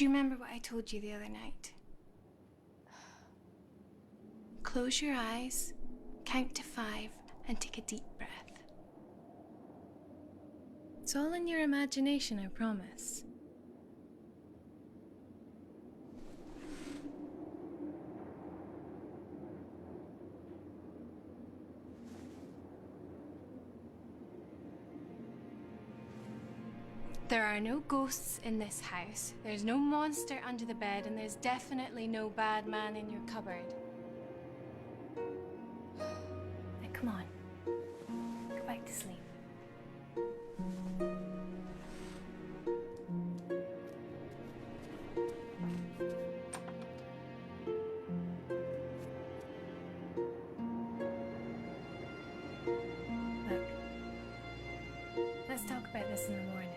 Do you remember what I told you the other night? Close your eyes, count to 5, and take a deep breath. It's all in your imagination, I promise. There are no ghosts in this house. There's no monster under the bed, and there's definitely no bad man in your cupboard. Now, come on. Go back to sleep. Look, let's talk about this in the morning.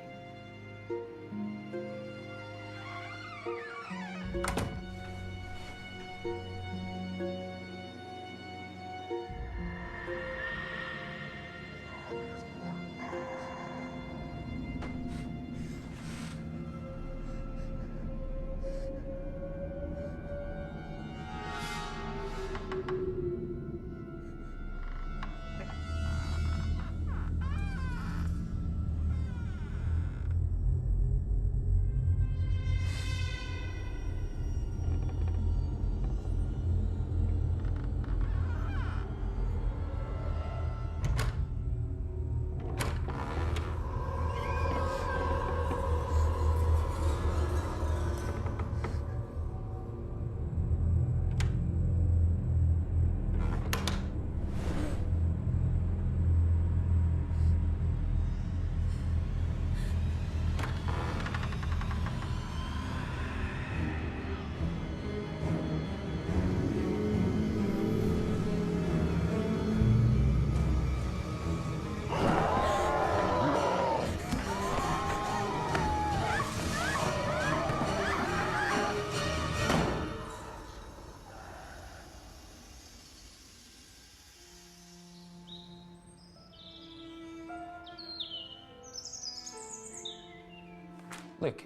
Look,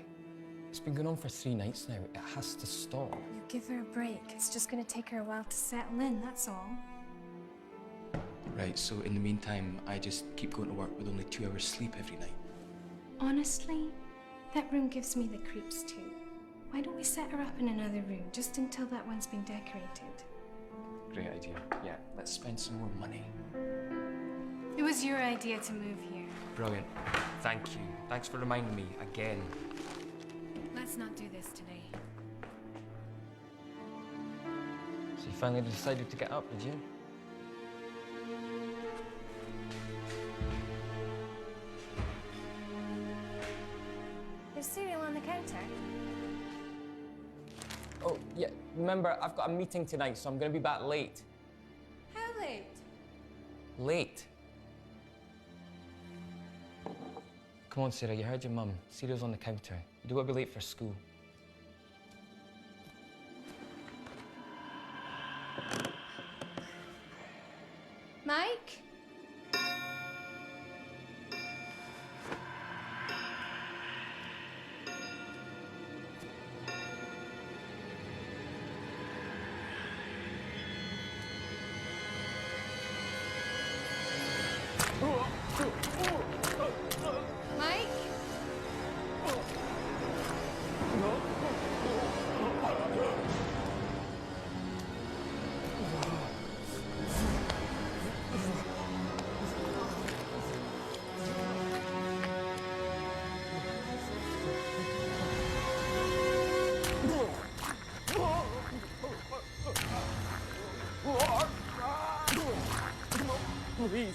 it's been going on for 3 nights now. It has to stop. You give her a break. It's just going to take her a while to settle in, that's all. Right, so in the meantime, I just keep going to work with only 2 hours sleep every night. Honestly, that room gives me the creeps too. Why don't we set her up in another room, just until that one's been decorated? Great idea. Yeah, let's spend some more money. It was your idea to move here. Brilliant. Thank you. Thanks for reminding me again. Let's not do this today. So you finally decided to get up, did you? There's cereal on the counter. Oh, yeah. Remember, I've got a meeting tonight, so I'm going to be back late. How late? Late? Come on, Sarah, you heard your mum. Cereal's on the counter. You don't want to be late for school. Mike? Mike? Please.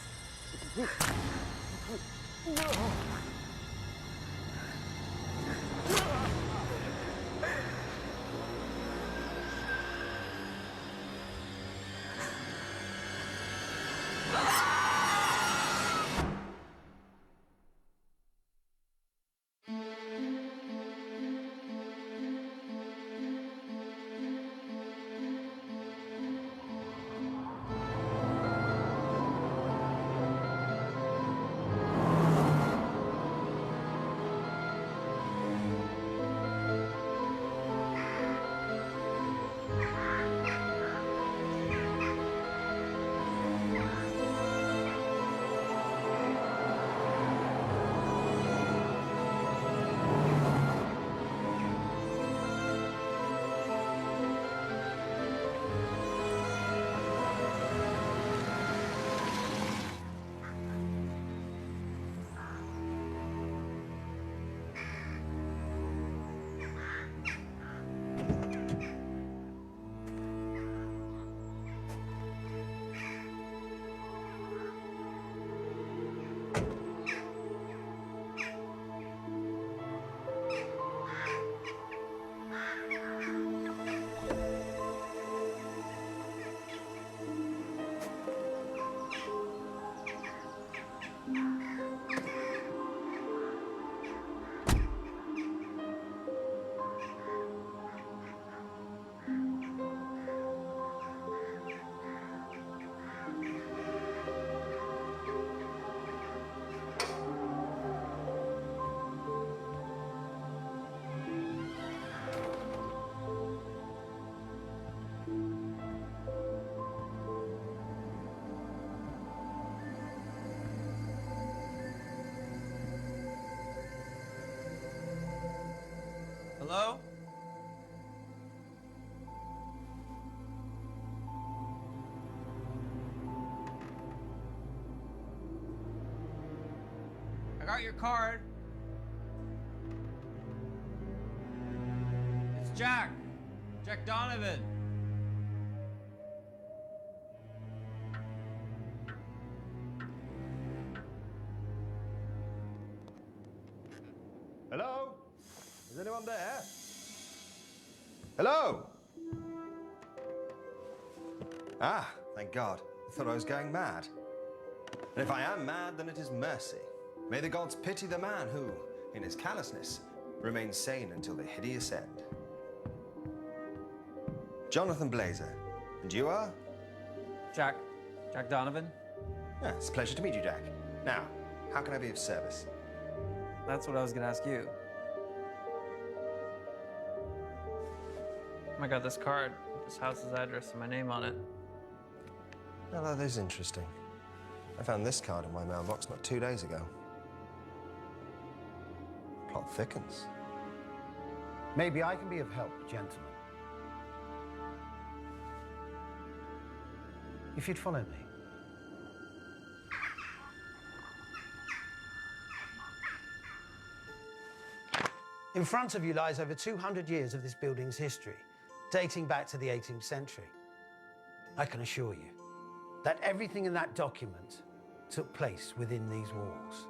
Hello? I got your card. It's Jack. Jack Donovan. Hello? Is anyone there? Hello? Ah, thank God. I thought I was going mad. And if I am mad, then it is mercy. May the gods pity the man who, in his callousness, remains sane until the hideous end. Jonathan Blazer. And you are? Jack Donovan. Yeah, it's a pleasure to meet you, Jack. Now, how can I be of service? That's what I was gonna ask you. I got this card with this house's address and my name on it. Well, that is interesting. I found this card in my mailbox not 2 days ago. Plot thickens. Maybe I can be of help, gentlemen. If you'd follow me. In front of you lies over 200 years of this building's history, dating back to the 18th century. I can assure you that everything in that document took place within these walls.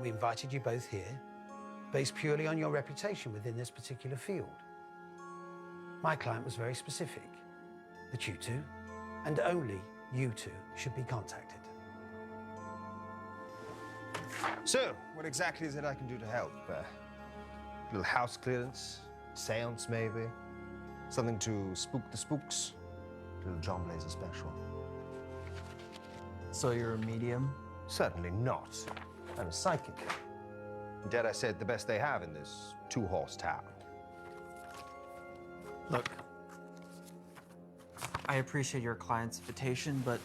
We invited you both here based purely on your reputation within this particular field. My client was very specific, that you two, and only you two, should be contacted. So, what exactly is it I can do to help? Little house clearance, seance maybe, something to spook the spooks. Little John Blazer special. So you're a medium? Certainly not. I'm a psychic. Dare I say it, the best they have in this two-horse town. Look, I appreciate your client's invitation, but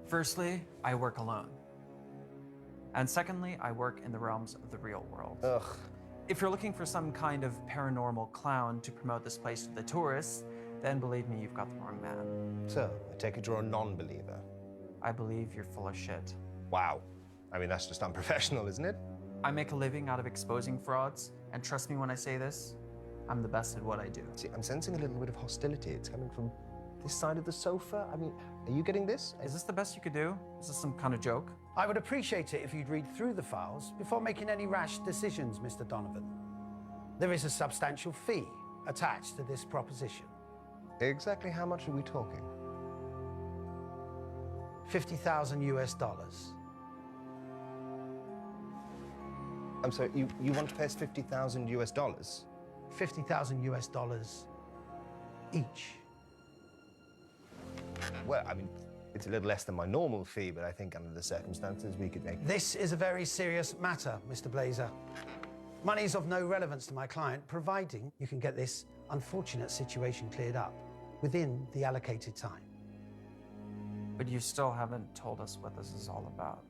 firstly, I work alone. And secondly, I work in the realms of the real world. Ugh. If you're looking for some kind of paranormal clown to promote this place to the tourists, then believe me, you've got the wrong man. So, I take it you're a non-believer. I believe you're full of shit. Wow. I mean, that's just unprofessional, isn't it? I make a living out of exposing frauds, and trust me when I say this, I'm the best at what I do. See, I'm sensing a little bit of hostility. It's coming from this side of the sofa. I mean, are you getting this? Is this the best you could do? Is this some kind of joke? I would appreciate it if you'd read through the files before making any rash decisions, Mr. Donovan. There is a substantial fee attached to this proposition. Exactly how much are we talking? 50,000 US dollars. I'm sorry, you want to pay us 50,000 US dollars? 50,000 US dollars each. Well, I mean, it's a little less than my normal fee, but I think under the circumstances we could make... This is a very serious matter, Mr. Blazer. Money is of no relevance to my client, providing you can get this unfortunate situation cleared up within the allocated time. But you still haven't told us what this is all about.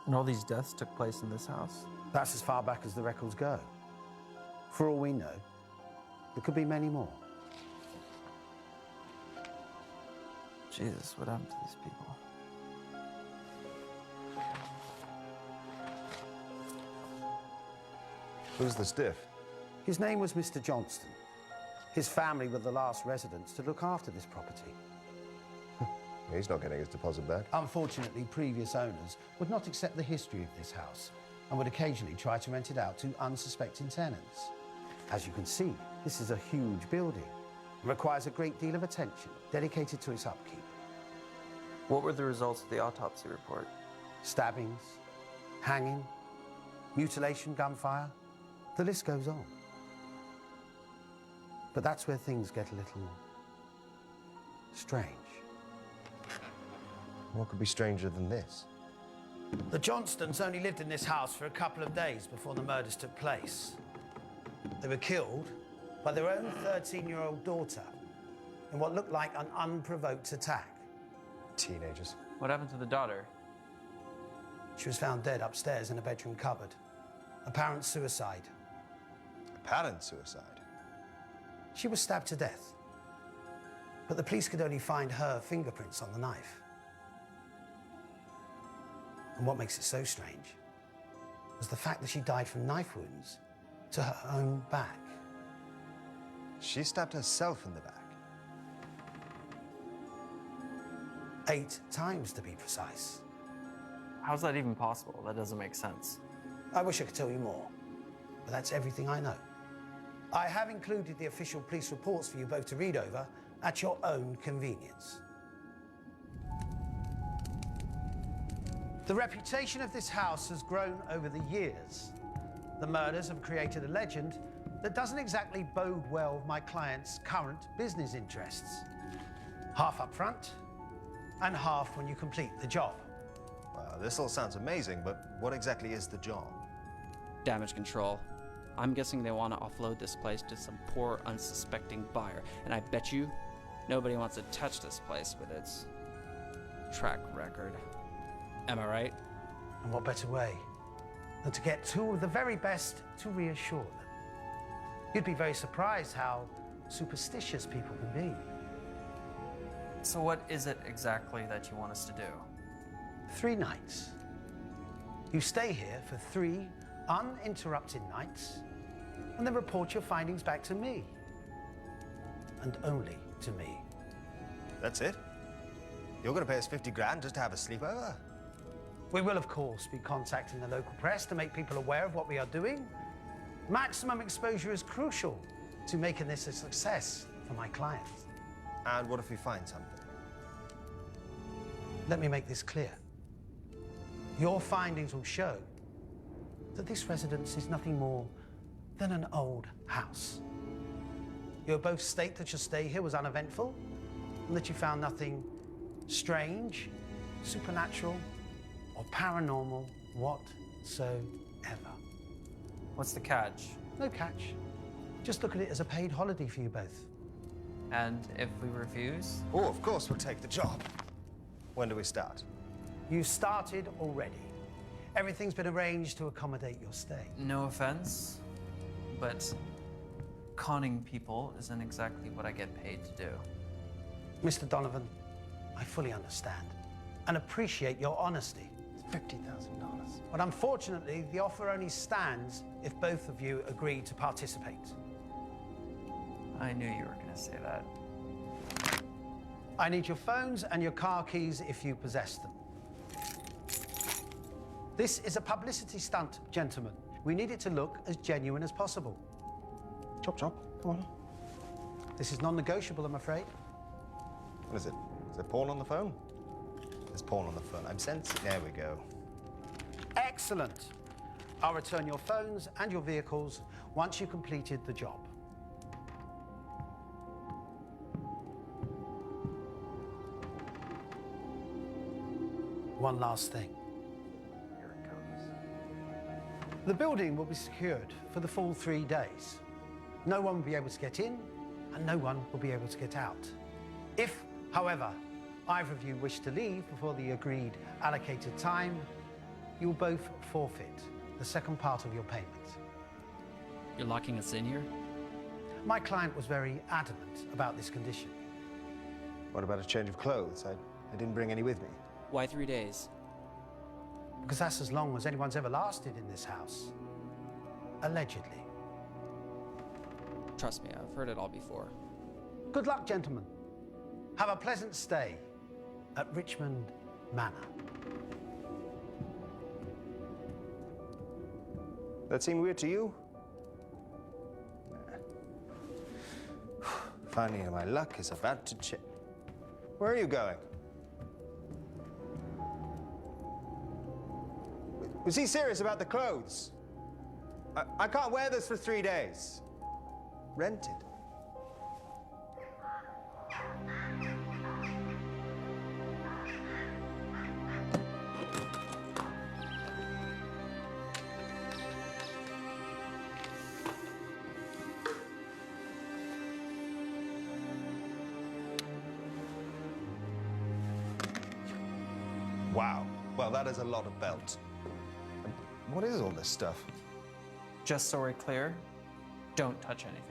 And all these deaths took place in this house? That's as far back as the records go. For all we know, there could be many more. Jesus, what happened to these people? Who's the stiff? His name was Mr. Johnston. His family were the last residents to look after this property. He's not getting his deposit back. Unfortunately, previous owners would not accept the history of this house and would occasionally try to rent it out to unsuspecting tenants. As you can see, this is a huge building. It requires a great deal of attention dedicated to its upkeep. What were the results of the autopsy report? Stabbings, hanging, mutilation, gunfire. The list goes on. But that's where things get a little strange. What could be stranger than this? The Johnstons only lived in this house for a couple of days before the murders took place. They were killed by their own 13-year-old daughter, in what looked like an unprovoked attack. Teenagers. What happened to the daughter? She was found dead upstairs in a bedroom cupboard. Apparent suicide. Apparent suicide. She was stabbed to death. But the police could only find her fingerprints on the knife. And what makes it so strange was the fact that she died from knife wounds to her own back. She stabbed herself in the back. 8 times, to be precise. How's that even possible? That doesn't make sense. I wish I could tell you more, but that's everything I know. I have included the official police reports for you both to read over at your own convenience. The reputation of this house has grown over the years. The murders have created a legend that doesn't exactly bode well with my client's current business interests. Half up front and half when you complete the job. Well, this all sounds amazing, but what exactly is the job? Damage control. I'm guessing they want to offload this place to some poor, unsuspecting buyer, and I bet you nobody wants to touch this place with its track record. Am I right? And what better way than to get 2 of the very best to reassure them? You'd be very surprised how superstitious people can be. So what is it exactly that you want us to do? 3 nights. You stay here for 3 uninterrupted nights and then report your findings back to me. And only to me. That's it? You're going to pay us 50 grand just to have a sleepover? We will, of course, be contacting the local press to make people aware of what we are doing. Maximum exposure is crucial to making this a success for my clients. And what if we find something? Let me make this clear. Your findings will show that this residence is nothing more than an old house. You'll both state that your stay here was uneventful and that you found nothing strange, supernatural, or paranormal whatsoever. What's the catch? No catch. Just look at it as a paid holiday for you both. And if we refuse? Oh, of course we'll take the job. When do we start? You started already. Everything's been arranged to accommodate your stay. No offense, but conning people isn't exactly what I get paid to do. Mr. Donovan, I fully understand and appreciate your honesty. It's $50,000. But unfortunately, the offer only stands if both of you agree to participate. I knew you were going to say that. I need your phones and your car keys if you possess them. This is a publicity stunt, gentlemen. We need it to look as genuine as possible. Chop, chop. Come on. This is non-negotiable, I'm afraid. What is it? Is there porn on the phone? There's porn on the phone. I'm sensing. There we go. Excellent. I'll return your phones and your vehicles once you've completed the job. One last thing. Here it comes. The building will be secured for the full 3 days. No one will be able to get in, and no one will be able to get out. If, however, either of you wish to leave before the agreed allocated time, you will both forfeit the second part of your payment. You're locking us in here? My client was very adamant about this condition. What about a change of clothes? I didn't bring any with me. Why 3 days? Because that's as long as anyone's ever lasted in this house. Allegedly. Trust me, I've heard it all before. Good luck, gentlemen. Have a pleasant stay at Richmond Manor. That seem weird to you? Finding my luck is about to change. Where are you going? Was he serious about the clothes? I can't wear this for 3 days. Rented. Wow. Well, that is a lot of belt. And what is all this stuff? Just so we're clear, don't touch anything.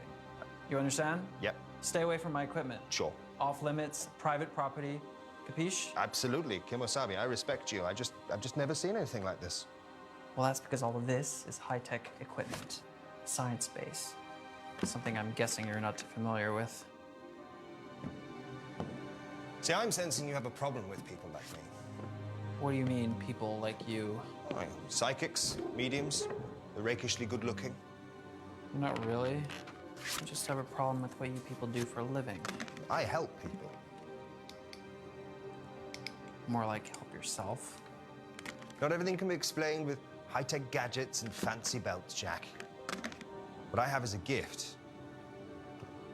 You understand? Yep, Stay away from my equipment. sure. Off limits, private property. Capiche? Absolutely, Kimosabi, I respect you. I've just never seen anything like this. Well, that's because all of this is high-tech equipment, science-based. Something I'm guessing you're not too familiar with. See, I'm sensing you have a problem with people like me. What do you mean, people like you? Oh, psychics, mediums, the rakishly good-looking. Not really. I just have a problem with what you people do for a living. I help people. More like help yourself. Not everything can be explained with high-tech gadgets and fancy belts, Jack. What I have is a gift.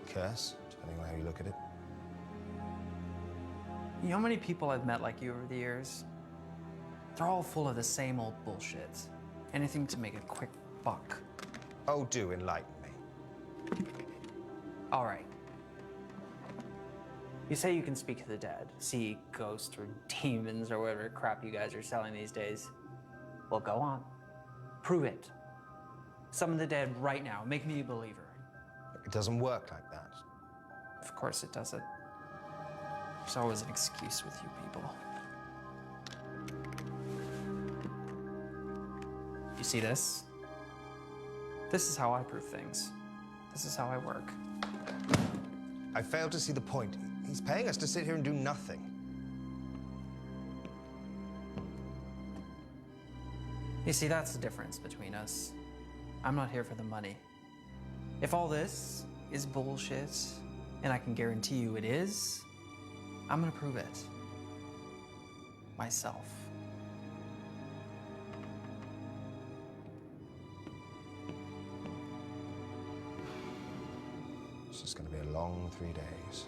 Curse, depending on how you look at it. You know how many people I've met like you over the years? They're all full of the same old bullshit. Anything to make a quick buck. Oh, do enlighten me. All right. You say you can speak to the dead, see ghosts or demons or whatever crap you guys are selling these days. Well, go on. Prove it. Summon the dead right now. Make me a believer. It doesn't work like that. Of course it doesn't. There's always an excuse with you people. You see this? This is how I prove things. This is how I work. I fail to see the point. He's paying us to sit here and do nothing. You see, that's the difference between us. I'm not here for the money. If all this is bullshit, and I can guarantee you it is, I'm gonna prove it. Myself. This is going to be a long 3 days.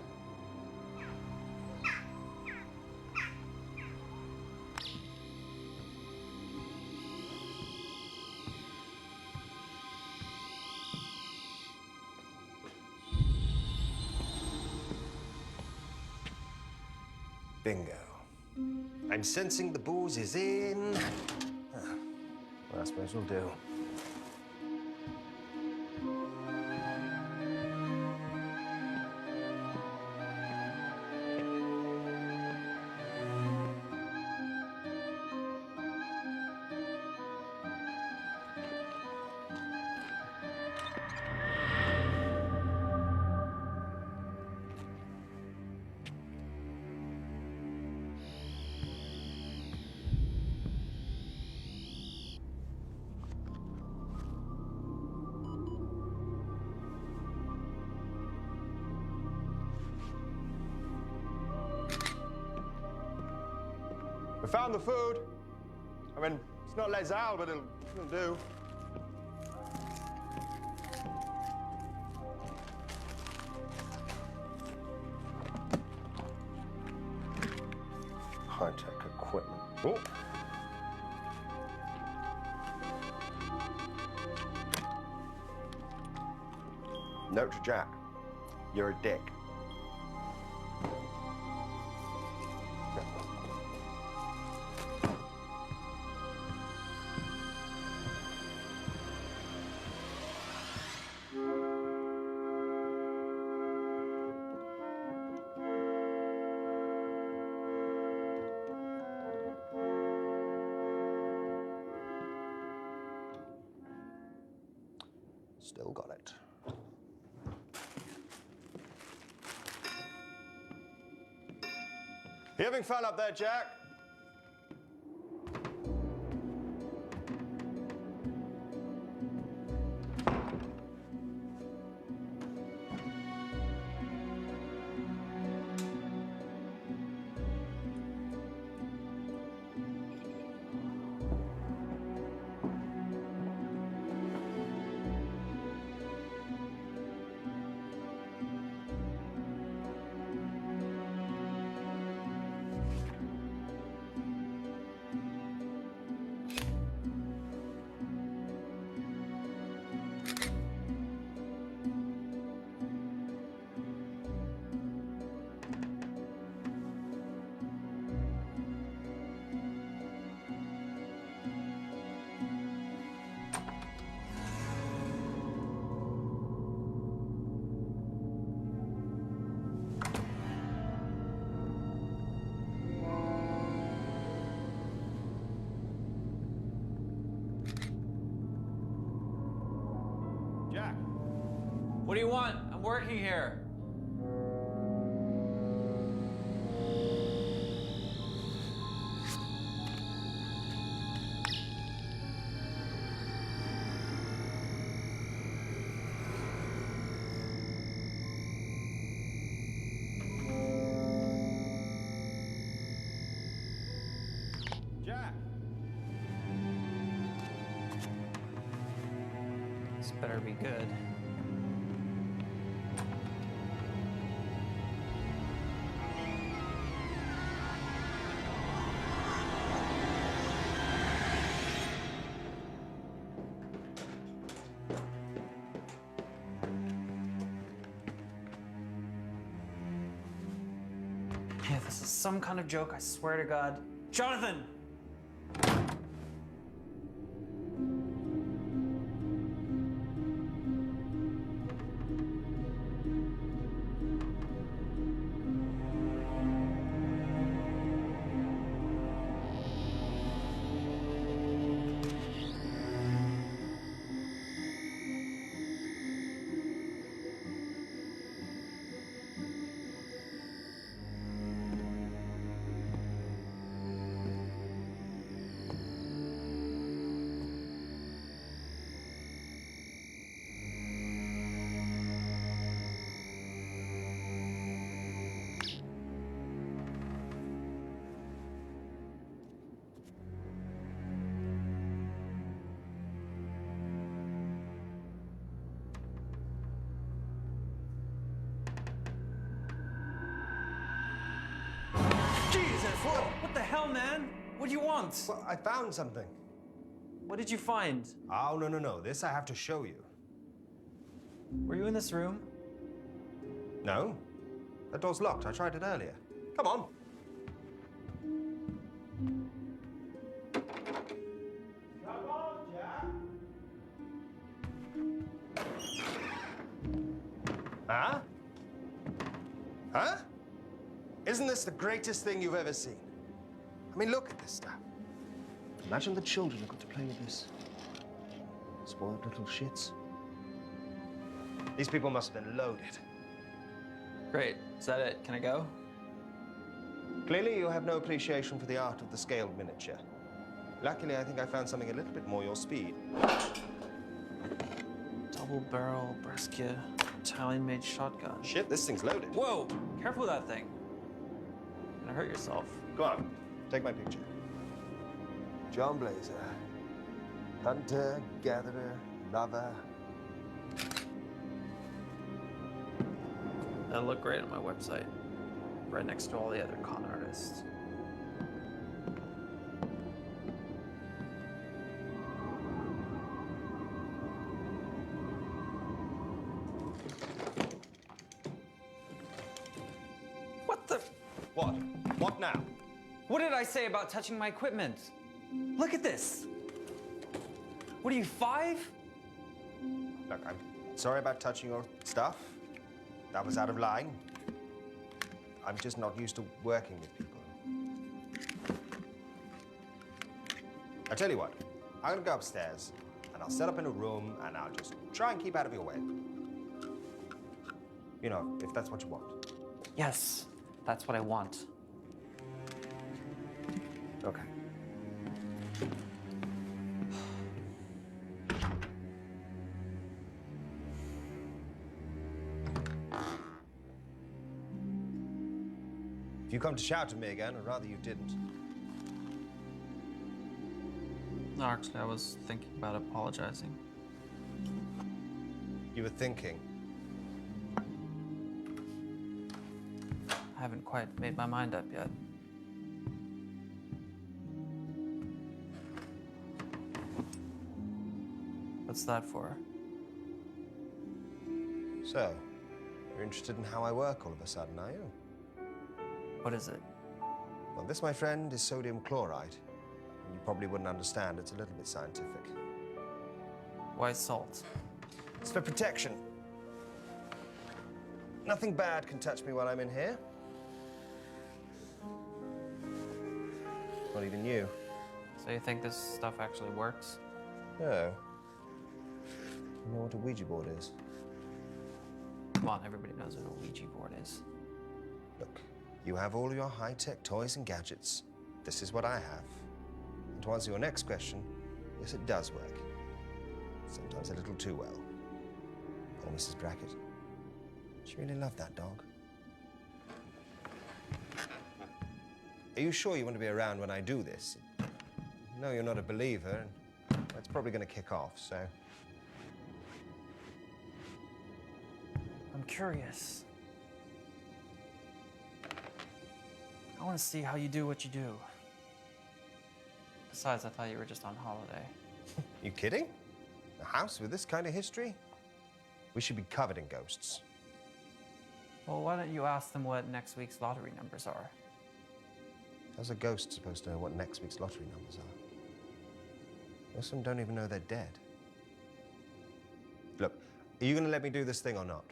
Bingo. I'm sensing the booze is in. Well, I suppose we'll do. We found the food. I mean, it's not Les Al, but it'll do. High-tech equipment. Oh. Note to Jack. You're a dick. Still got it. You having fun up there, Jack? do you want? I'm working here. Jack! This better be good. Yeah, this is some kind of joke, I swear to God. Jonathan! Jesus! What the hell, man? What do you want? Well, I found something. What did you find? Oh, no, no, no. This I have to show you. Were you in this room? No. That door's locked. I tried it earlier. Come on. Come on, Jack. Huh? Huh? Isn't this the greatest thing you've ever seen? I mean, look at this stuff. Imagine the children who got to play with this. Spoiled little shits. These people must have been loaded. Great. Is that it? Can I go? Clearly, you have no appreciation for the art of the scaled miniature. Luckily, I think I found something a little bit more your speed. Double barrel Brescia Italian-made shotgun. Shit, this thing's loaded. Whoa! Careful with that thing. You're gonna hurt yourself. Go on, take my picture. John Blazer. Hunter, gatherer, lover. That'll look great on my website. Right next to all the other con artists. What the? What? What now? What did I say about touching my equipment? Look at this. What are you, 5? Look, I'm sorry about touching your stuff. That was out of line. I'm just not used to working with people. I tell you what, I'm gonna go upstairs and I'll set up in a room and I'll just try and keep out of your way. You know, if that's what you want. Yes, that's what I want. Okay. If you come to shout at me again, I'd rather you didn't. No, actually, I was thinking about apologizing. You were thinking. I haven't quite made my mind up yet. What's that for? So, you're interested in how I work all of a sudden, are you? What is it? Well, this, my friend, is sodium chloride. You probably wouldn't understand. It's a little bit scientific. Why salt? It's for protection. Nothing bad can touch me while I'm in here. Not even you. So you think this stuff actually works? No. You know what a Ouija board is? Come on, everybody knows what a Ouija board is. Look, you have all your high-tech toys and gadgets. This is what I have. And to answer your next question, yes, it does work. Sometimes a little too well. Poor Mrs. Brackett. She really loved that dog. Are you sure you want to be around when I do this? No, you're not a believer, and that's probably going to kick off, so... I'm curious. I want to see how you do what you do. Besides, I thought you were just on holiday. You kidding? A house with this kind of history? We should be covered in ghosts. Well, why don't you ask them what next week's lottery numbers are? How's a ghost supposed to know what next week's lottery numbers are? Most of them don't even know they're dead. Look, are you going to let me do this thing or not?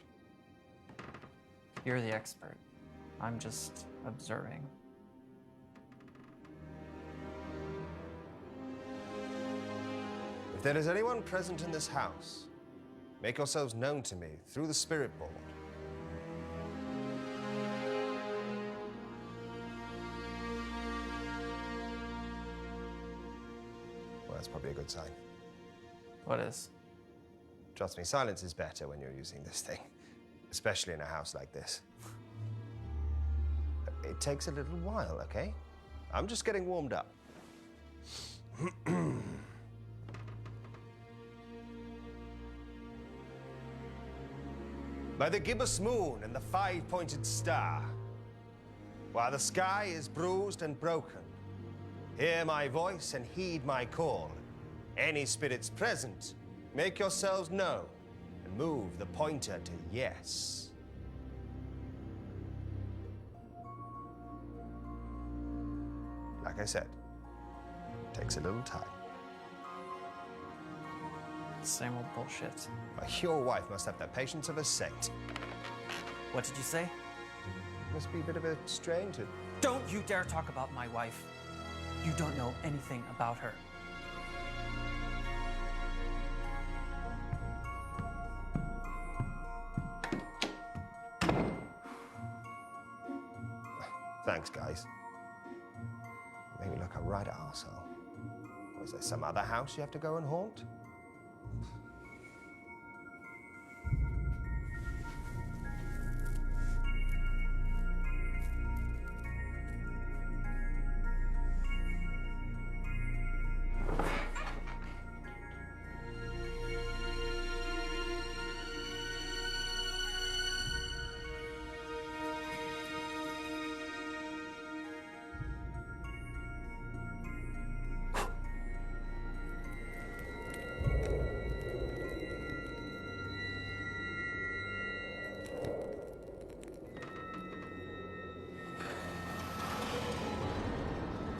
You're the expert. I'm just observing. If there is anyone present in this house, make yourselves known to me through the spirit board. Well, that's probably a good sign. What is? Trust me, silence is better when you're using this thing, especially in a house like this. It takes a little while, okay? I'm just getting warmed up. By the gibbous moon and the five-pointed star, while the sky is bruised and broken, hear my voice and heed my call. Any spirits present, make yourselves known and move the pointer to yes. Like I said, it takes a little time. Same old bullshit. Your wife must have the patience of a saint. What did you say? Must be a bit of a strain to... Don't you dare talk about my wife. You don't know anything about her. Thanks, guys. Made me look a right arsehole. Was there some other house you have to go and haunt?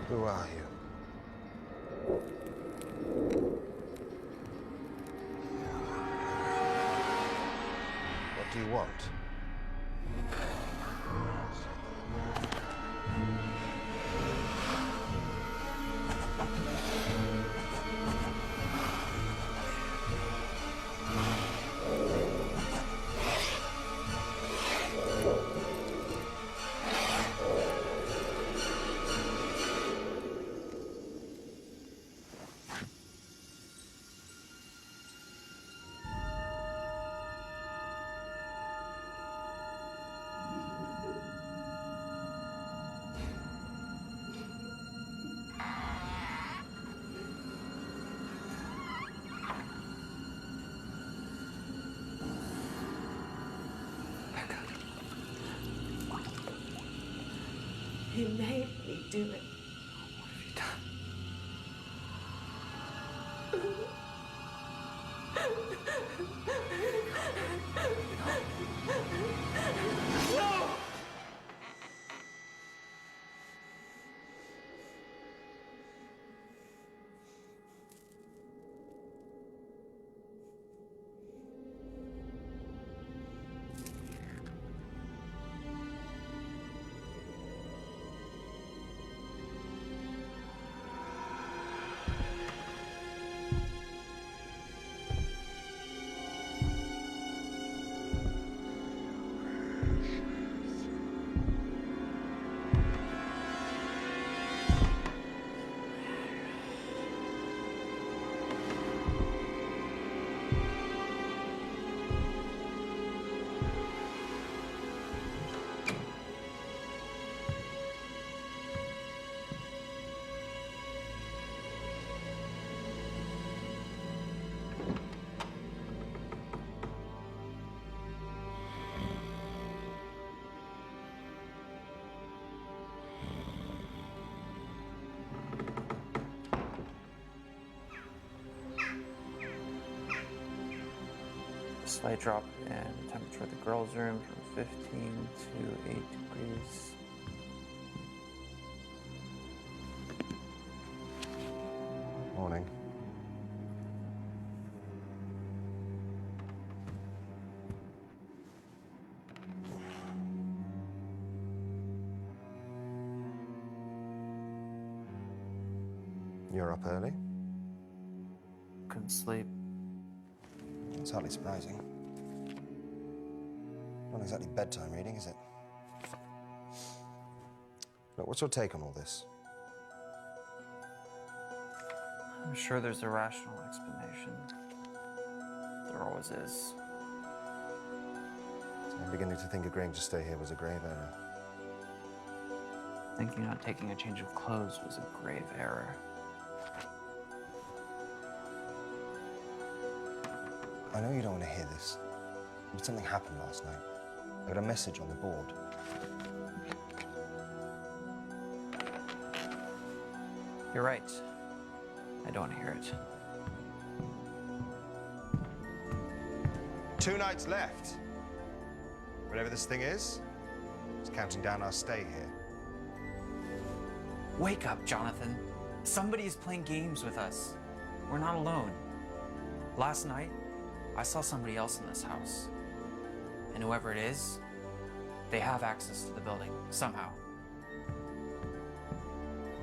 Who are you? What do you want? He made me do it. What have you done? Slight drop in the temperature of the girls' room from 15 to 8 degrees. Morning. You're up early? Couldn't sleep. It's hardly surprising. Not exactly bedtime reading, is it? Look, what's your take on all this? I'm sure there's a rational explanation. There always is. I'm beginning to think agreeing to stay here was a grave error. Thinking not taking a change of clothes was a grave error. I know you don't want to hear this, but something happened last night. I got a message on the board. You're right. I don't want to hear it. 2 nights left. Whatever this thing is, it's counting down our stay here. Wake up, Jonathan. Somebody is playing games with us. We're not alone. Last night, I saw somebody else in this house. And whoever it is, they have access to the building, somehow.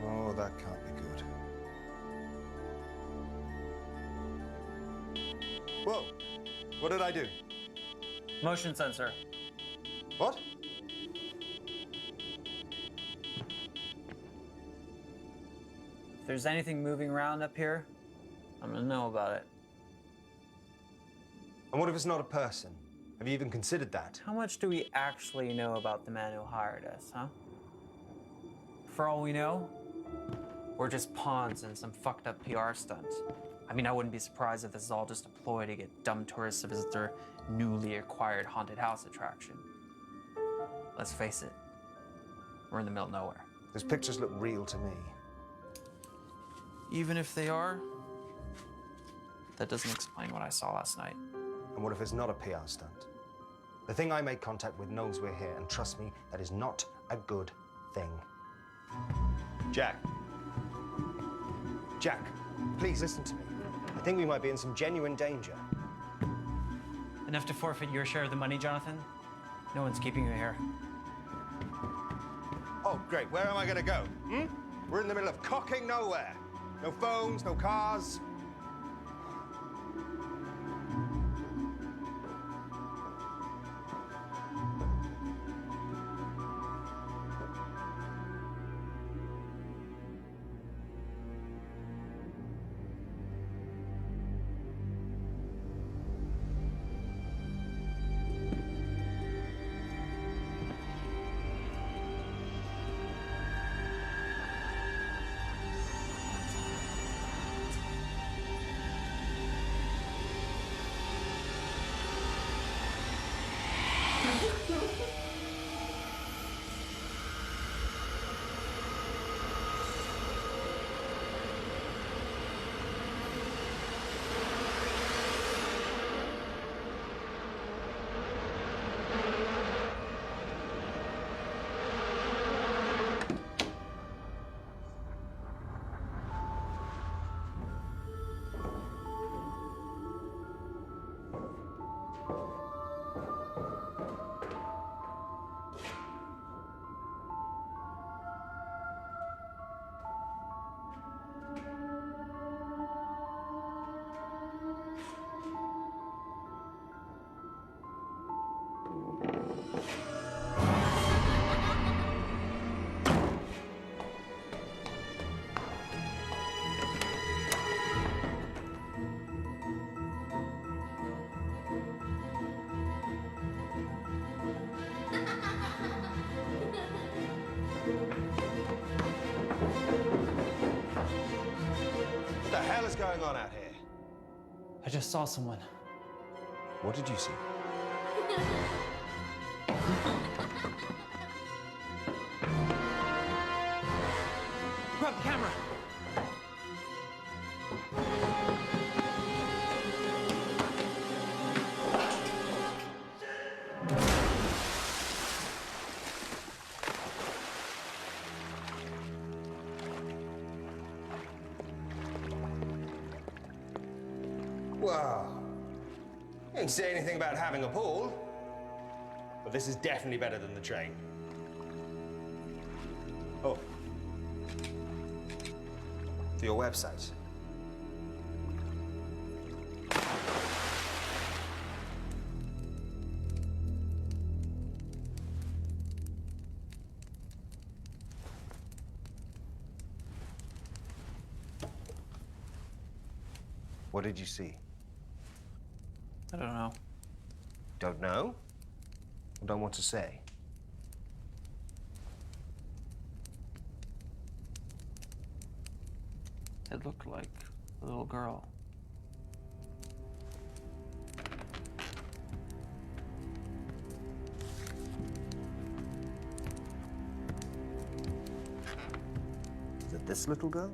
Oh, that can't be good. Whoa! What did I do? Motion sensor. What? If there's anything moving around up here, I'm gonna know about it. And what if it's not a person? Have you even considered that? How much do we actually know about the man who hired us, huh? For all we know, we're just pawns in some fucked up PR stunt. I mean, I wouldn't be surprised if this is all just a ploy to get dumb tourists to visit their newly acquired haunted house attraction. Let's face it, we're in the middle of nowhere. Those pictures look real to me. Even if they are, that doesn't explain what I saw last night. And what if it's not a PR stunt? The thing I made contact with knows we're here, and trust me, that is not a good thing. Jack. Jack, please listen to me. I think we might be in some genuine danger. Enough to forfeit your share of the money, Jonathan? No one's keeping you here. Oh, great. Where am I going to go? We're in the middle of cocking nowhere. No phones, no cars. What the hell is going on out here? I just saw someone. What did you see? Grab the camera! Wow. You didn't say anything about having a pool. But this is definitely better than the train. Oh. For your website. What did you see? I don't know. Don't know? Or don't want to say? It looked like a little girl. Is it this little girl?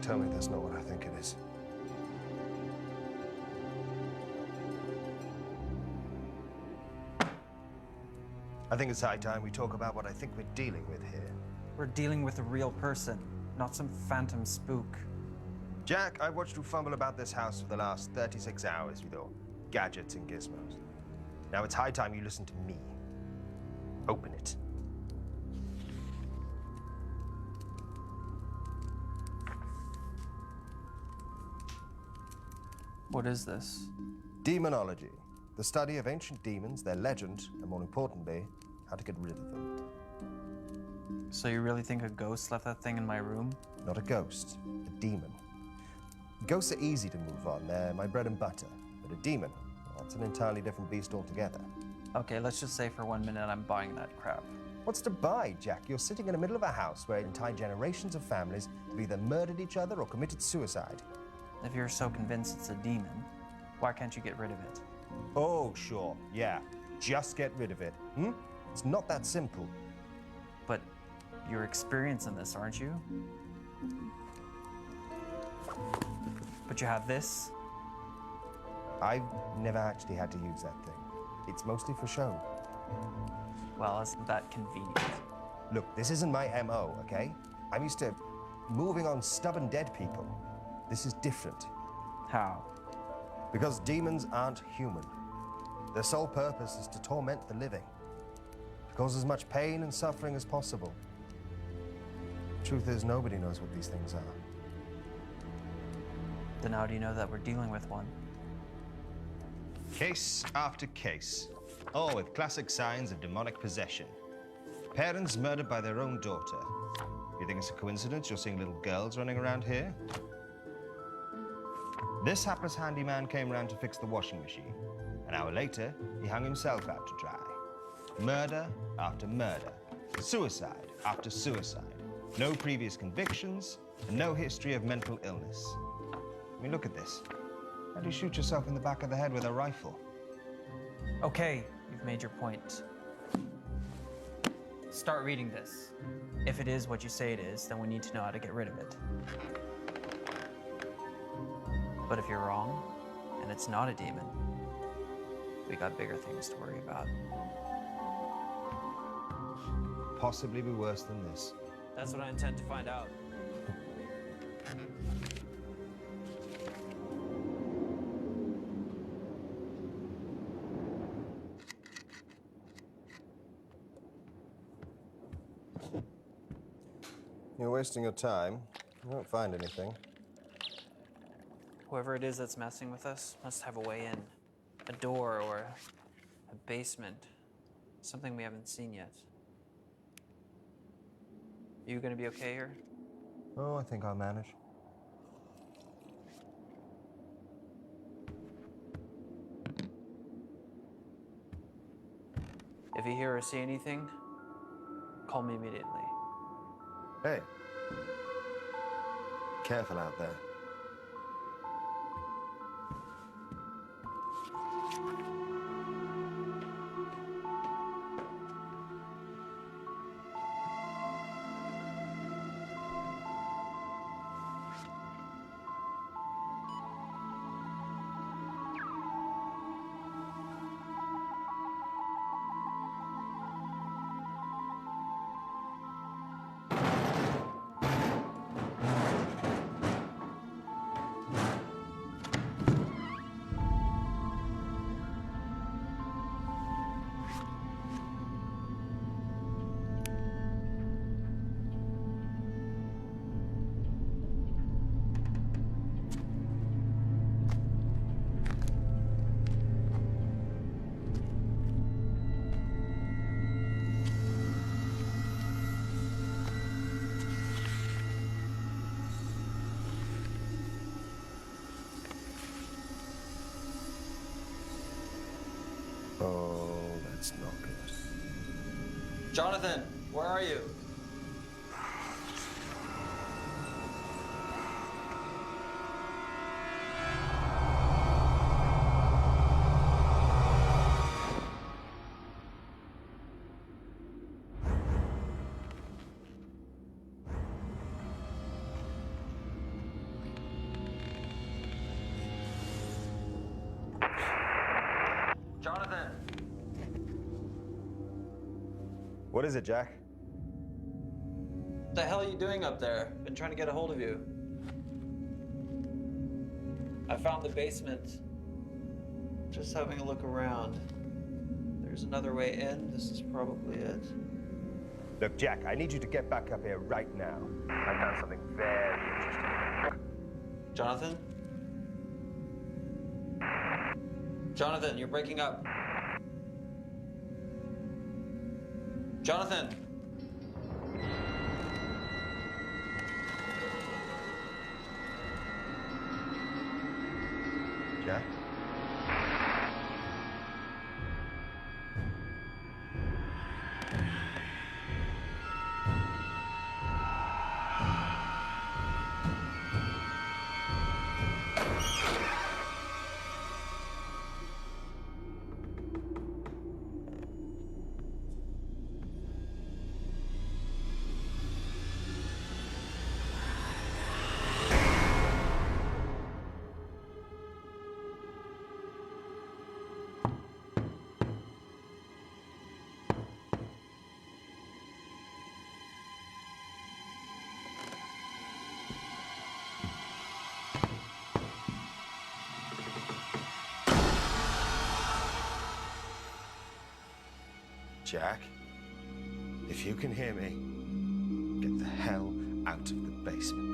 Tell me that's not what I think it is. I think it's high time we talk about what I think we're dealing with here. We're dealing with a real person, not some phantom spook. Jack, I've watched you fumble about this house for the last 36 hours with your gadgets and gizmos. Now it's high time you listen to me. Open it. What is this? Demonology. The study of ancient demons, their legend, and more importantly, how to get rid of them. So you really think a ghost left that thing in my room? Not a ghost, a demon. Ghosts are easy to move on. They're my bread and butter. But a demon, that's an entirely different beast altogether. Okay, let's just say for 1 minute I'm buying that crap. What's to buy, Jack? You're sitting in the middle of a house where entire generations of families have either murdered each other or committed suicide. If you're so convinced it's a demon, why can't you get rid of it? Oh, sure, yeah. Just get rid of it. It's not that simple. But you're experienced in this, aren't you? But you have this? I've never actually had to use that thing. It's mostly for show. Well, isn't that convenient? Look, this isn't my MO, okay? I'm used to moving on stubborn dead people. This is different. How? Because demons aren't human. Their sole purpose is to torment the living, to cause as much pain and suffering as possible. The truth is, nobody knows what these things are. Then how do you know that we're dealing with one? Case after case, all with classic signs of demonic possession. Parents murdered by their own daughter. You think it's a coincidence you're seeing little girls running around here? This hapless handyman came around to fix the washing machine. An hour later, he hung himself out to dry. Murder after murder. Suicide after suicide. No previous convictions, and no history of mental illness. I mean, look at this. How do you shoot yourself in the back of the head with a rifle? Okay, you've made your point. Start reading this. If it is what you say it is, then we need to know how to get rid of it. But if you're wrong, and it's not a demon, we got bigger things to worry about. Possibly be worse than this. That's what I intend to find out. You're wasting your time. You won't find anything. Whoever it is that's messing with us must have a way in. A door or a basement. Something we haven't seen yet. You gonna be okay here? Oh, I think I'll manage. If you hear or see anything, call me immediately. Hey. Careful out there. Oh, that's not good. Jonathan, where are you? Jonathan! What is it, Jack? What the hell are you doing up there? Been trying to get a hold of you. I found the basement. Just having a look around. There's another way in. This is probably it. Look, Jack, I need you to get back up here right now. I found something very interesting. Jonathan? Jonathan, you're breaking up. Jonathan! Jack? Jack, if you can hear me, get the hell out of the basement.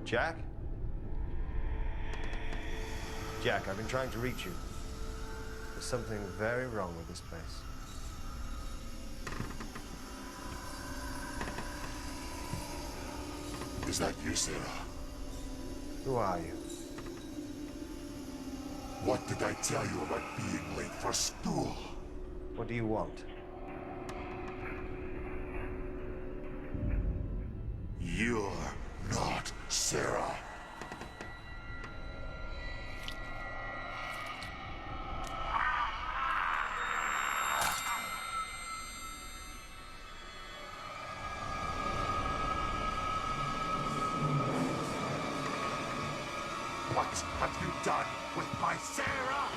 Jack? Jack, I've been trying to reach you. There's something very wrong with this place. Is that you, Sarah? Who are you? What did I tell you about being late for school? What do you want? You're not Sarah. What have you done with my Sarah?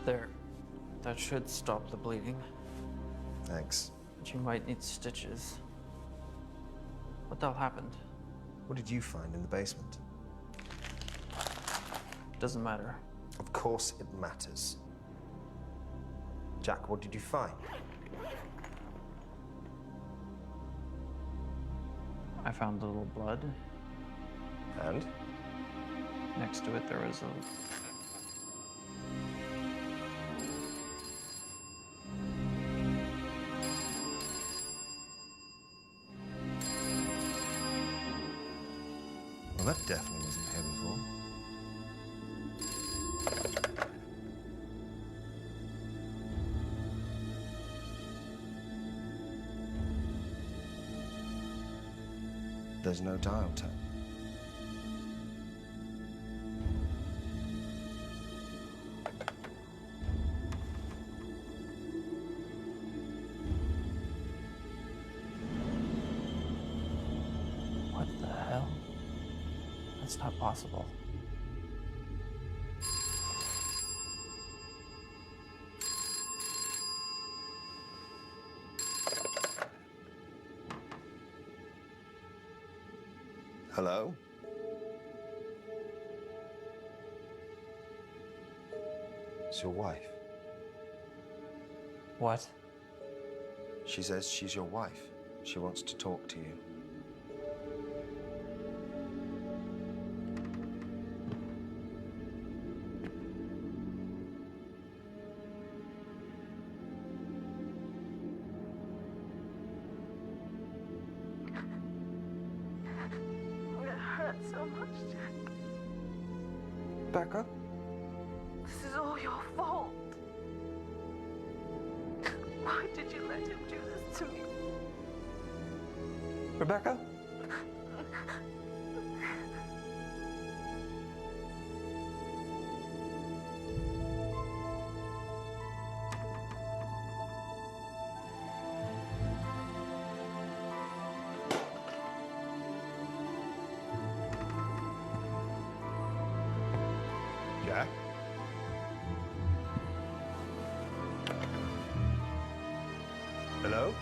There. That should stop the bleeding. Thanks. But you might need stitches. What the hell happened? What did you find in the basement? Doesn't matter. Of course it matters. Jack, what did you find? I found a little blood. And? Next to it, there was a... Well, that definitely wasn't here before. There's no dial tone. What the hell? That's not possible. Hello? It's your wife. What? She says she's your wife. She wants to talk to you. It hurts so much, Jack. Becca? This is all your fault. Why did you let him do this to me? Rebecca? Jack? Hello?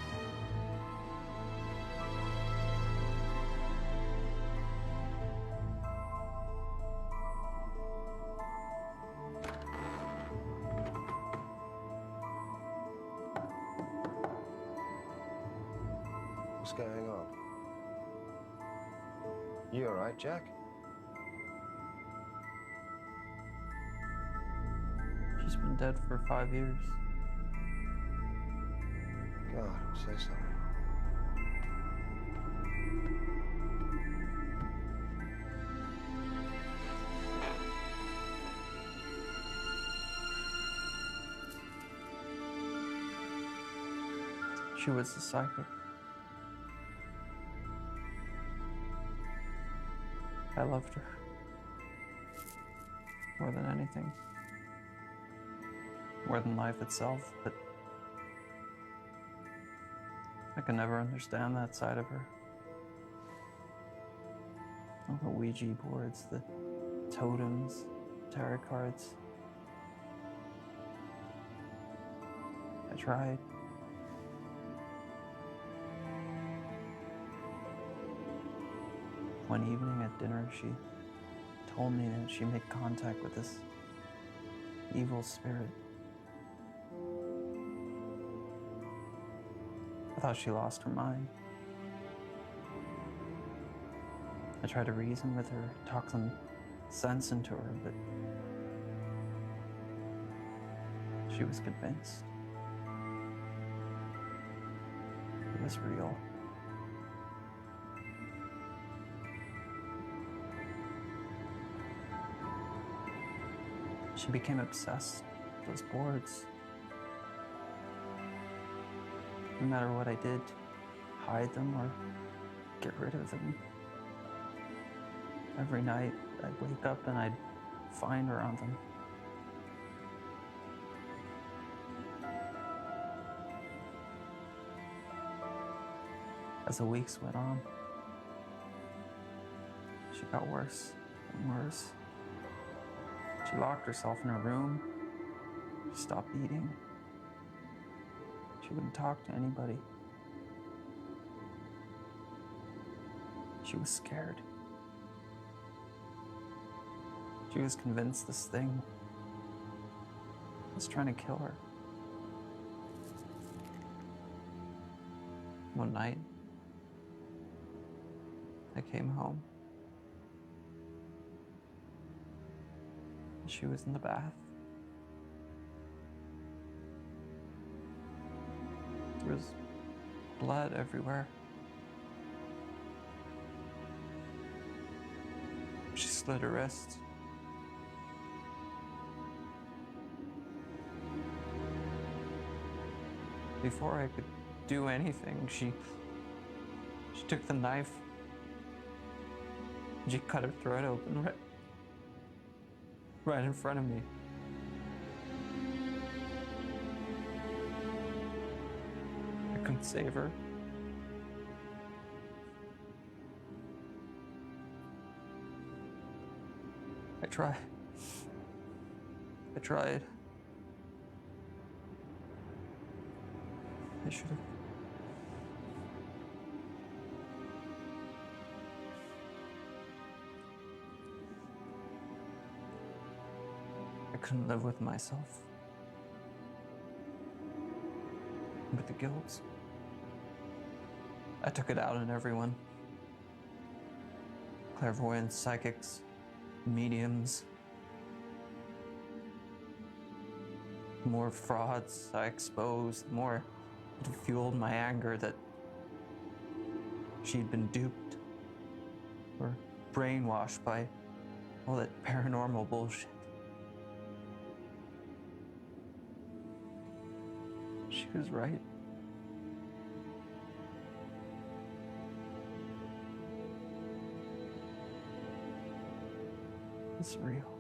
What's going on? You all right, Jack? She's been dead for 5 years. God, I'm so sorry. She was the psychic. I loved her. More than anything. More than life itself, but I could never understand that side of her. All the Ouija boards, the totems, tarot cards. I tried. One evening at dinner, she told me that she made contact with this evil spirit. I thought she lost her mind. I tried to reason with her, talk some sense into her, but she was convinced. It was real. She became obsessed with those boards. No matter what I did, hide them or get rid of them. Every night, I'd wake up and I'd find her on them. As the weeks went on, she got worse and worse. She locked herself in her room. She stopped eating. She wouldn't talk to anybody. She was scared. She was convinced this thing was trying to kill her. One night, I came home. She was in the bath. There was blood everywhere. She slit her wrists. Before I could do anything, she took the knife. She cut her throat open right in front of me. I couldn't save her. I tried. I should have. I couldn't live with myself. With the guilt. I took it out on everyone. Clairvoyants, psychics, mediums. The more frauds I exposed, the more it fueled my anger that she'd been duped or brainwashed by all that paranormal bullshit. She was right. It's real.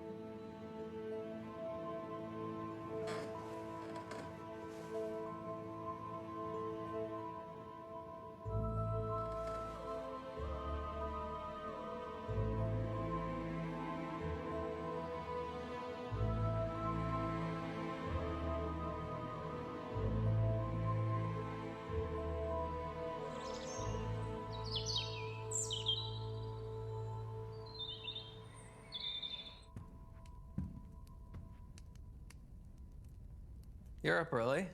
You're up early.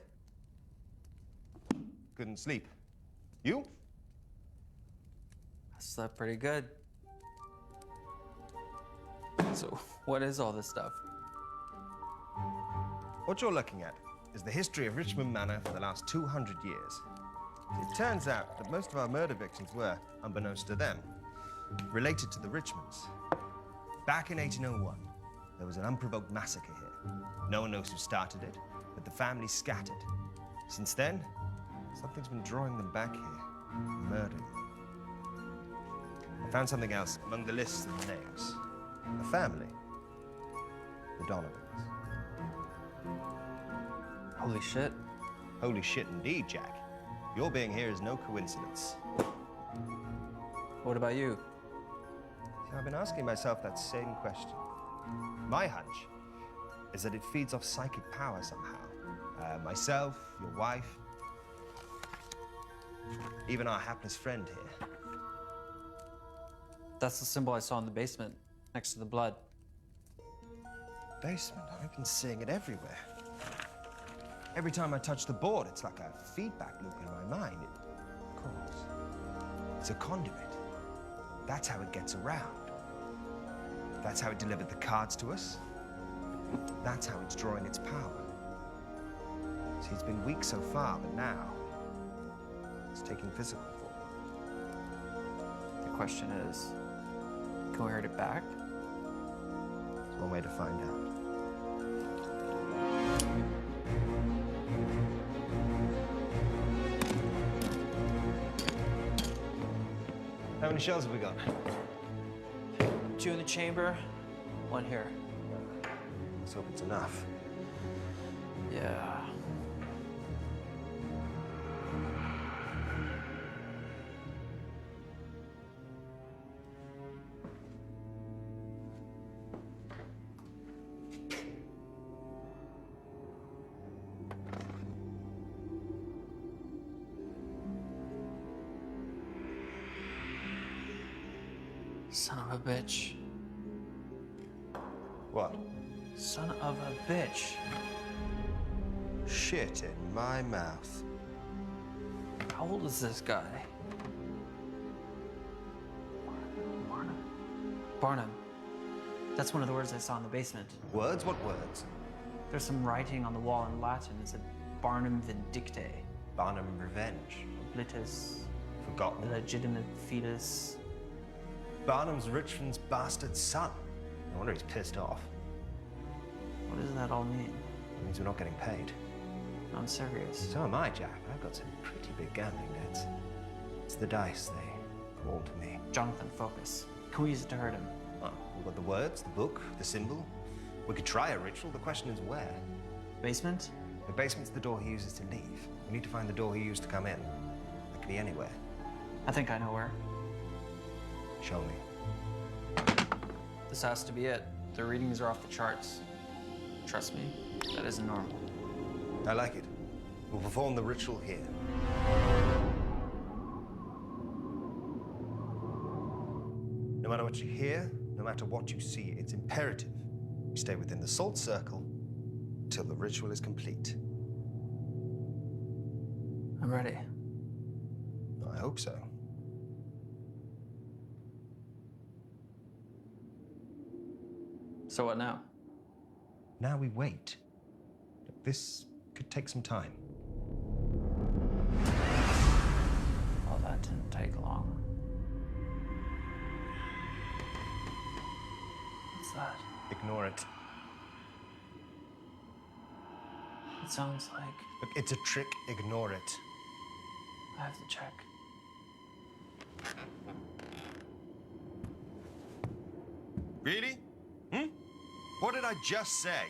Couldn't sleep. You? I slept pretty good. So, what is all this stuff? What you're looking at is the history of Richmond Manor for the last 200 years. It turns out that most of our murder victims were, unbeknownst to them, related to the Richmonds. Back in 1801, there was an unprovoked massacre here. No one knows who started it, but the family scattered. Since then, something's been drawing them back here, murdering them. I found something else among the lists of names. A family. The Donovans. Holy shit. Holy shit indeed, Jack. Your being here is no coincidence. What about you? See, I've been asking myself that same question. My hunch is that it feeds off psychic power somehow. Myself, your wife, even our hapless friend here. That's the symbol I saw in the basement, next to the blood. Basement, I've been seeing it everywhere. Every time I touch the board, it's like a feedback loop in my mind. Of course, it's a conduit. That's how it gets around. That's how it delivered the cards to us. That's how it's drawing its power. See, it's been weak so far, but now it's taking physical form. The question is, can we hurt it back? There's one way to find out. How many shells have we got? 2 in the chamber, 1 here. Let's hope it's enough. Yeah. Son of a bitch. What? Son of a bitch. Shit in my mouth. How old is this guy? Barnum. That's one of the words I saw in the basement. Words? What words? There's some writing on the wall in Latin. It said Barnum Vindicte. Barnum Revenge. Oblitus. Forgotten. Illegitimate fetus. Barnum's Richmond's bastard son. No wonder he's pissed off. What does that all mean? It means we're not getting paid. I'm serious. So am I, Jack. I've got some pretty big gambling debts. It's the dice, they call to me. Jonathan, focus. Can we use it to hurt him? Oh, we've got the words, the book, the symbol. We could try a ritual. The question is where? Basement? The basement's the door he uses to leave. We need to find the door he used to come in. It could be anywhere. I think I know where. Show me. This has to be it. The readings are off the charts. Trust me, that isn't normal. I like it. We'll perform the ritual here. No matter what you hear, no matter what you see, it's imperative you stay within the salt circle till the ritual is complete. I'm ready. I hope so. So what now? Now we wait. This could take some time. Well, that didn't take long. What's that? Ignore it. It sounds like Look, it's a trick. Ignore it. I have to check. Really? What did I just say?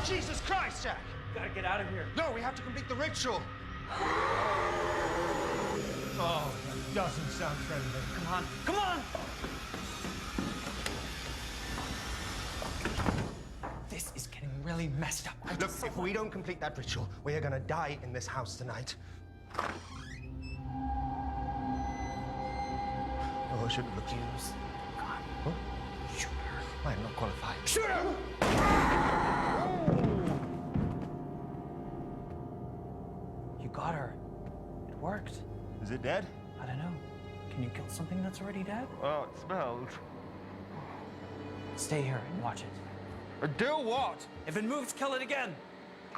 Jesus Christ, Jack! Gotta get out of here. No, we have to complete the ritual. Oh, that doesn't sound friendly. Come on, come on! This is getting really messed up. Look, if we don't complete that ritual, we are gonna die in this house tonight. Oh, I shouldn't have looked. Use gun. What? Shoot her. I am not qualified. Shoot her! You got her. It worked. Is it dead? I don't know. Can you kill something that's already dead? Oh, it smells. Stay here and watch it. Do what? If it moves, kill it again.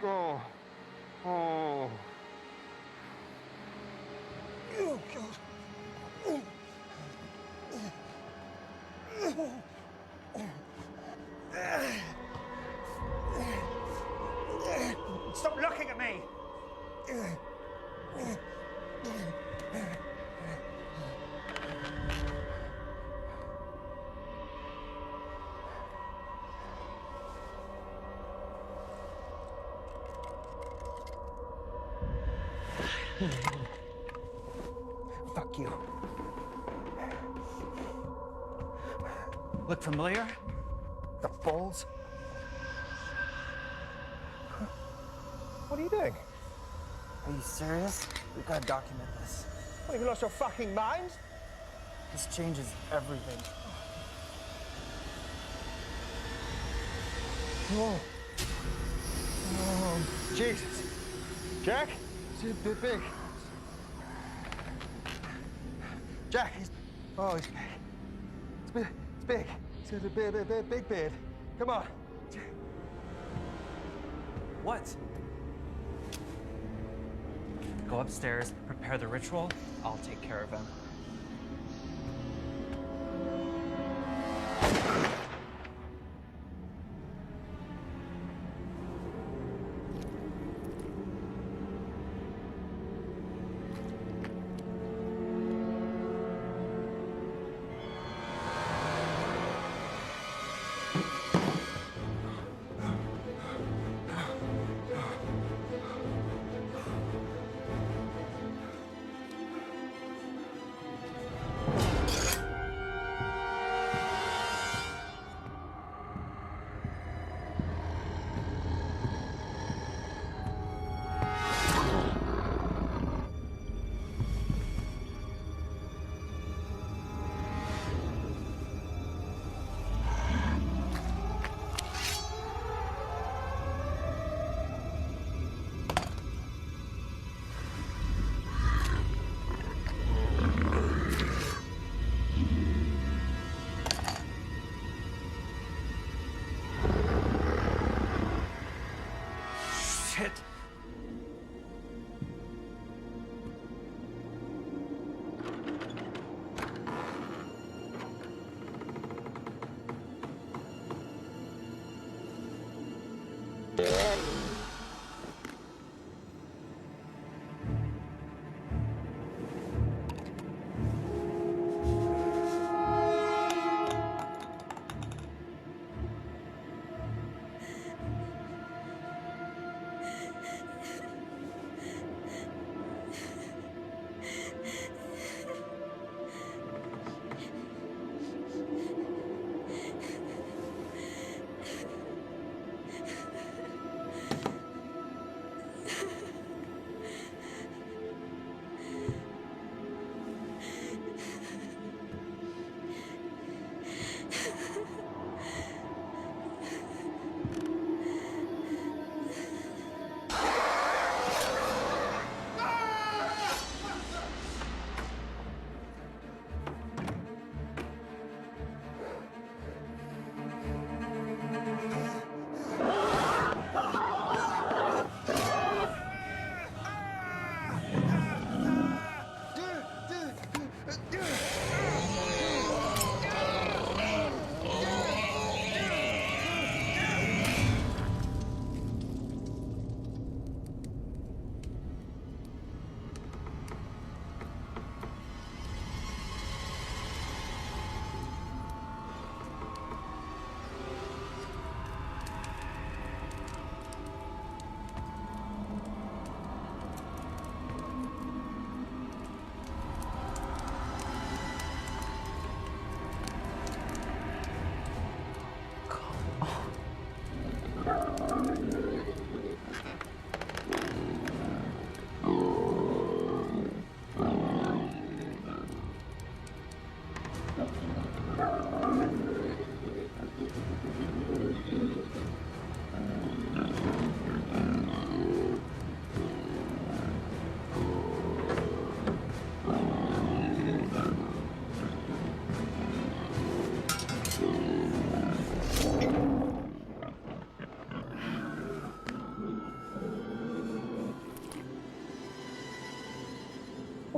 Oh. Oh. Oh, God. Stop looking at me! Fuck you. Look familiar? The balls? What are you doing? Are you serious? We've got to document this. What, have you lost your fucking mind? This changes everything. Oh. Oh, Jesus. Jack? It's a bit big. Jack, he's... Oh, he's big. It's big. It's big. He's got a big beard. Come on. What? Go upstairs, prepare the ritual. I'll take care of him. Shit!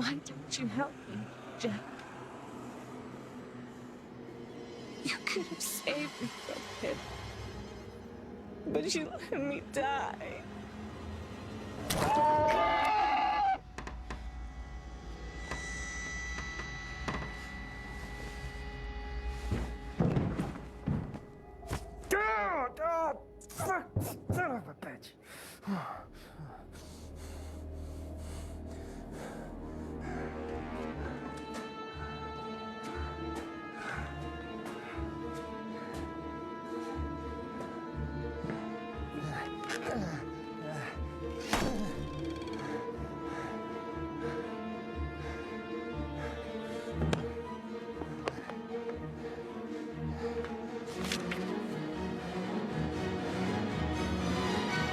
Why didn't you help me, Jack? You could have saved me from him. But you let me die. Son of a bitch.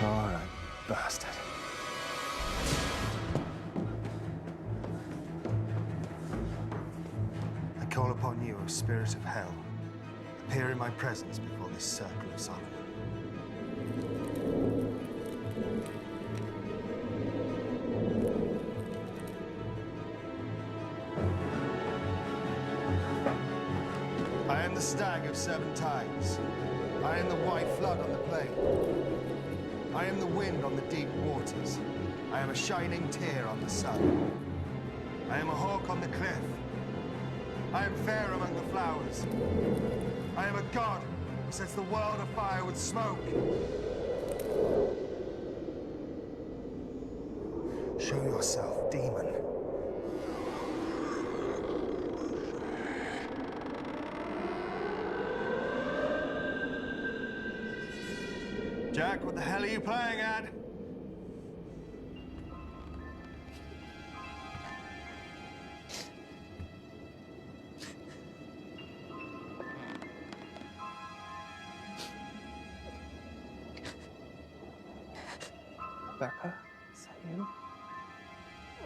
All right, bastard. I call upon you, O spirit of hell. Appear in my presence before this circle of Solomon. I am the stag of 7 tides. I am the white flood on the plain. I am the wind on the deep waters. I am a shining tear on the sun. I am a hawk on the cliff. I am fair among the flowers. I am a god who sets the world afire with smoke. Show yourself, demon. Jack, what the hell are you playing at? Becca, is that you?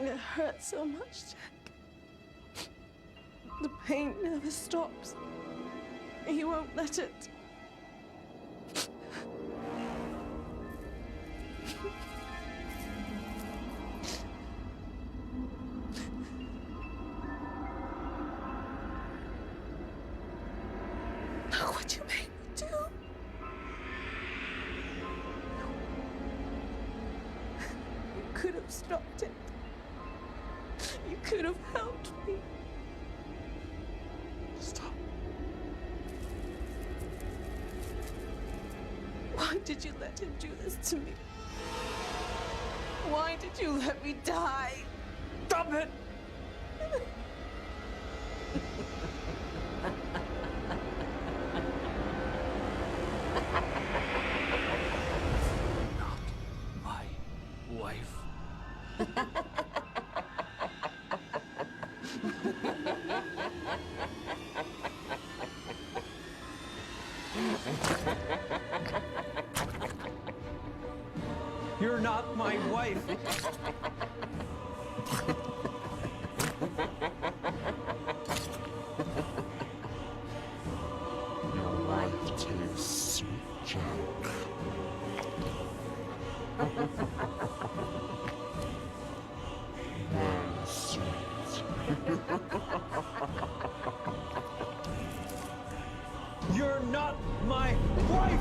It hurts so much, Jack. The pain never stops. He won't let it. Look what you made me do. You could have stopped it. You could have helped me. Stop. Why did you let him do this to me? Why did you let me die? Stop it! My wife. You're not my wife. Your wife tastes sweet, Jack. Very sweet. You're not my wife!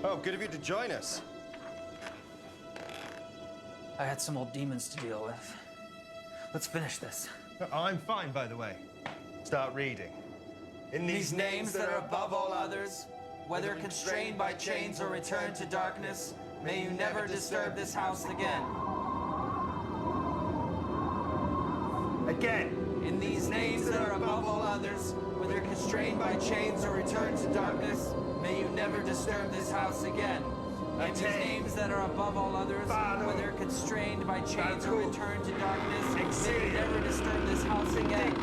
Oh, good of you to join us. I had some old demons to deal with. Let's finish this. I'm fine, by the way. Start reading. In These names that are above all others, whether constrained by chains or returned to darkness, may you never disturb this house again. Again. In these names that are above all others, whether constrained by chains or returned to darkness, may you never disturb this house again. In these names that are above all others, whether constrained by chains or returned to darkness, may you never disturb this house again.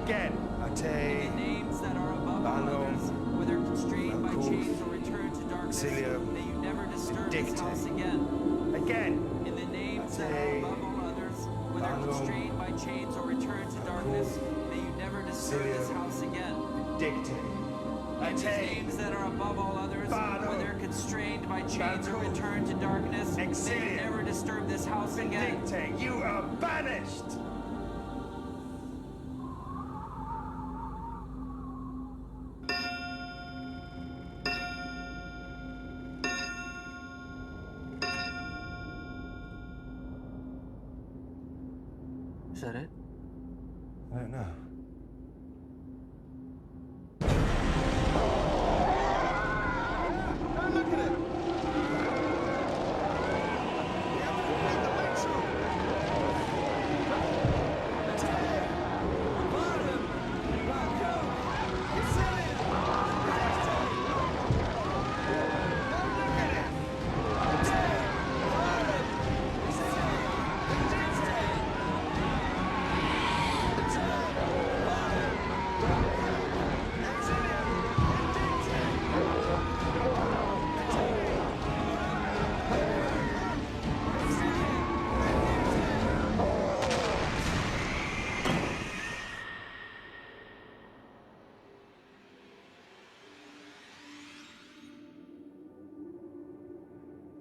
Again. In the names that are above all others, whether constrained by chains or returned to darkness, may you never disturb this house again. Again. In the names that are above all others, whether constrained by chains or returned to darkness, may you never disturb this house again. In these names that are above all others, whether constrained by chains or returned to darkness, may you never disturb this house again. You are banished! Is that it? I don't know.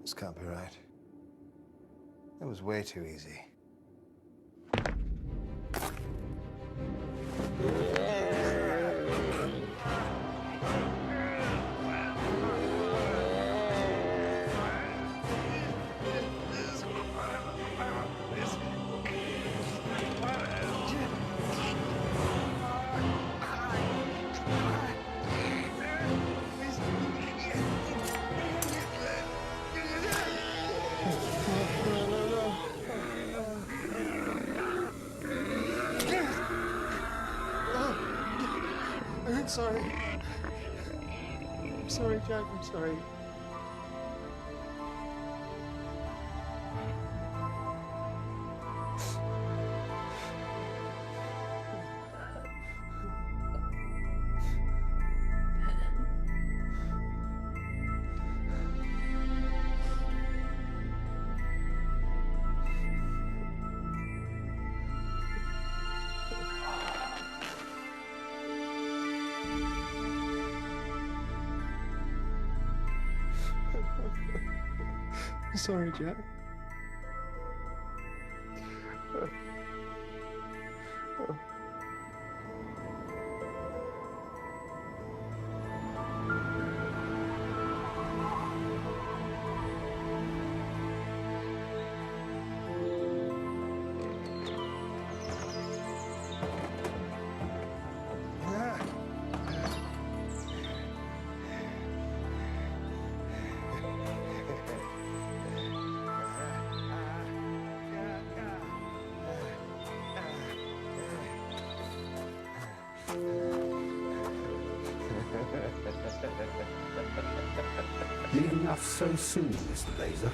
This can't be right. It was way too easy. I'm sorry. I'm sorry, Jack. I'm sorry. Sorry, Jack. Leaving us so soon, Mr. Laser.